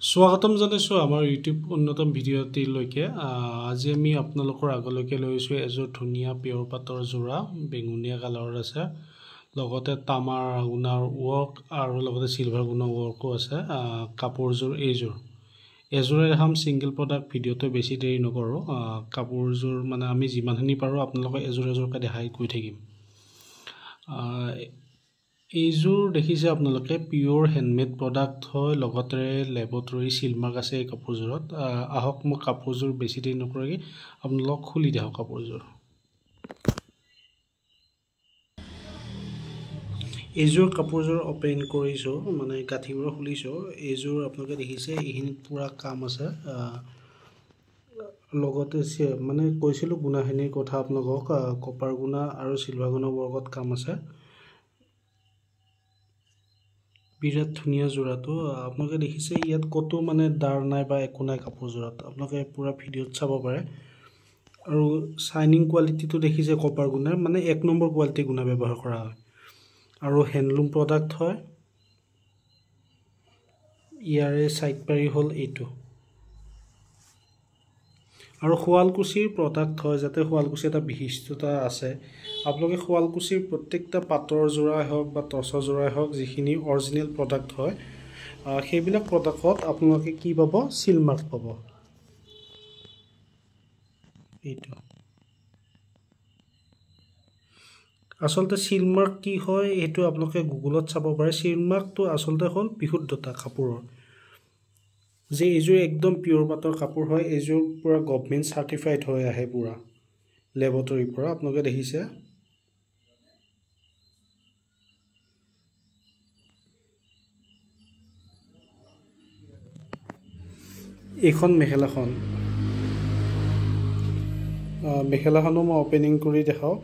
স্বাগতম জনাইছো আমাৰ ইউটিউব উন্নতম ভিডিঅ'টিলৈকে। আজি আমি আপোনালোকৰ আগলৈকে লৈছো এযোৰ ধুনীয়া পিয়ৰ পাটৰ যোৰা, বেঙুনীয়া কালাৰত আছে, লগতে তামাৰ আগুনাৰ ৱৰ্ক আৰু লগতে চিলভাৰ গুণৰ ৱৰ্কো আছে। কাপোৰযোৰ এযোৰে দেখাম সিংগল প্ৰডাক্ট। ভিডিঅ'টো বেছি দেৰি নকৰোঁ। কাপোৰযোৰ মানে আমি যিমানখিনি পাৰোঁ আপোনালোকক এযোৰকৈ দেখাই গৈ থাকিম। এইযোৰ দেখিছে আপোনালোকে পিয়ৰ হেণ্ডমেড প্ৰডাক্ট হয়, লগতে লেবৰেটৰী চিলমাৰ্ক আছে এই কাপোৰযোৰত। আহক মই কাপোৰযোৰ বেছি দেৰি নকৰি আপোনালোকক খুলি দেখাওঁ কাপোৰযোৰ। এইযোৰ কাপোৰযোৰ অপেন কৰিছোঁ, মানে গাঁঠিবোৰ খুলিছোঁ। এইযোৰ আপোনালোকে দেখিছে এইখিনিত পূৰা কাম আছে। লগতে মানে কৈছিলোঁ গুণাখিনিৰ কথা আপোনালোকক, কপাৰ গুণা আৰু চিলভাৰ গুণৰ ৱৰ্কত কাম আছে। বিৰাট ধুনীয়া যোৰাটো। আপোনালোকে দেখিছে ইয়াত ক'তো মানে দাৰ নাই বা একো নাই কাপোৰযোৰত। আপোনালোকে পূৰা ভিডিঅ'ত চাব পাৰে। আৰু শ্বাইনিং কোৱালিটিটো দেখিছে কপাৰ গুণাৰ, মানে 1 নম্বৰ কোৱালিটি গুণা ব্যৱহাৰ কৰা হয় আৰু হেণ্ডলুম প্ৰডাক্ট হয়। ইয়াৰে চাইড পাৰি হ'ল এইটো, আৰু শুৱালকুছিৰ প্ৰডাক্ট হয়, যাতে শুৱালকুছি এটা বিশিষ্টতা আছে। আপোনালোকে শুৱালকুছিৰ প্ৰত্যেকটা পাটৰ যোৰাই হওক বা টচৰ যোৰাই হওক, যিখিনি অৰিজিনেল প্ৰডাক্ট হয়, সেইবিলাক প্ৰডাক্টত আপোনালোকে কি পাব? চিলমাৰ্ক পাব। এইটো আচলতে চিলমাৰ্ক কি হয় এইটো আপোনালোকে গুগলত চাব পাৰে। চিলমাৰ্কটো আচলতে হ'ল বিশুদ্ধতা কাপোৰৰ, যে এইযোৰ একদম পিয়ৰ পাটৰ কাপোৰ হয়। এইযোৰ পূৰা গভমেণ্ট চাৰ্টিফাইড হৈ আহে, পূৰা লেবৰেটৰীৰ পৰা। আপোনালোকে দেখিছে এইখন মেখেলাখনো মই অপেনিং কৰি দেখাওঁ।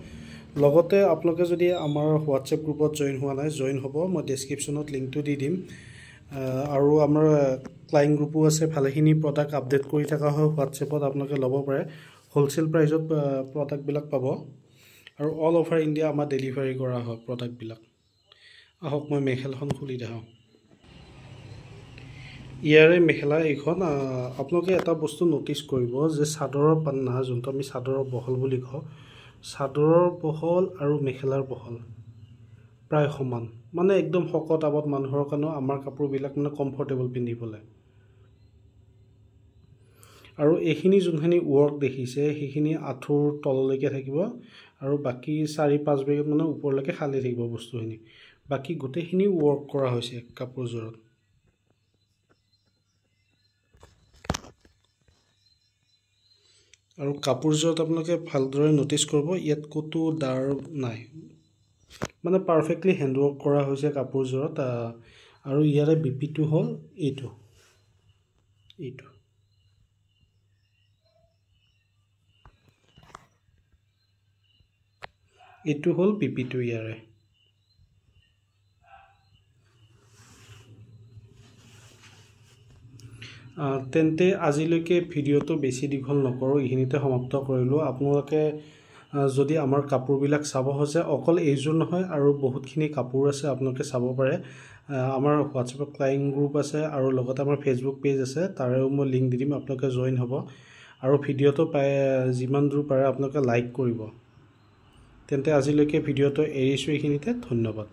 লগতে আপোনালোকে যদি আমাৰ হোৱাটছএপ গ্ৰুপত জইন হোৱা নাই, জইন হ'ব। মই ডেছক্ৰিপশ্যনত লিংকটো দি দিম। আৰু আমাৰ ক্লাইণ্ট গ্ৰুপো আছে, ভালেখিনি প্ৰডাক্ট আপডেট কৰি থকা হয় হোৱাটছএপত। আপোনালোকে ল'ব পাৰে, হ'লচেল প্ৰাইজত প্ৰডাক্টবিলাক পাব। আৰু অল অভাৰ ইণ্ডিয়া আমাৰ ডেলিভাৰী কৰা হয় প্ৰডাক্টবিলাক। আহক মই মেখেলাখন খুলি দেখাওঁ। ইয়াৰে মেখেলা এইখন। আপোনালোকে এটা বস্তু ন'টিছ কৰিব যে চাদৰৰ পান্না, যোনটো আমি চাদৰৰ বহল বুলি কওঁ, চাদৰৰ বহল আৰু মেখেলাৰ বহল প্ৰায় সমান, মানে একদম শকত আৱত মানুহৰ কাৰণেও আমাৰ কাপোৰবিলাক মানে কমফৰ্টেবল পিন্ধিবলৈ। আৰু এইখিনি যোনখিনি ৱৰ্ক দেখিছে সেইখিনি আঁঠুৰ তললৈকে থাকিব, আৰু বাকী 4-5 বেগত মানে ওপৰলৈকে খালী থাকিব বস্তুখিনি। বাকী গোটেইখিনি ৱৰ্ক কৰা হৈছে কাপোৰযোৰত। আৰু কাপোৰযোৰত আপোনালোকে ভালদৰে ন'টিছ কৰিব, ইয়াত ক'তো দাৰ নাই, মানে পাৰফেক্টলি হেণ্ডৱৰ্ক কৰা হৈছে কাপোৰযোৰত। আৰু ইয়াৰে বিপিটো হ'ল এইটো হ'ল বিপিটো ইয়াৰে। তেন্তে আজিলৈকে ভিডিঅ'টো বেছি দীঘল নকৰোঁ, এইখিনিতে সমাপ্ত কৰিলোঁ। আপোনালোকে যদি আমাৰ কাপোৰবিলাক চাব খোজে, অকল এইযোৰ নহয় আৰু বহুতখিনি কাপোৰ আছে, আপোনালোকে চাব পাৰে। আমাৰ হোৱাটছএপত ক্লাইণ্ট গ্ৰুপ আছে আৰু লগতে আমাৰ ফেচবুক পেজ আছে, তাৰেও মই লিংক দি দিম, আপোনালোকে জইন হ'ব। আৰু ভিডিঅ'টো যিমান দূৰ পাৰে আপোনালোকে লাইক কৰিব। তেন্তে আজিলৈকে ভিডিঅ'টো এৰিছোঁ এইখিনিতে। ধন্যবাদ।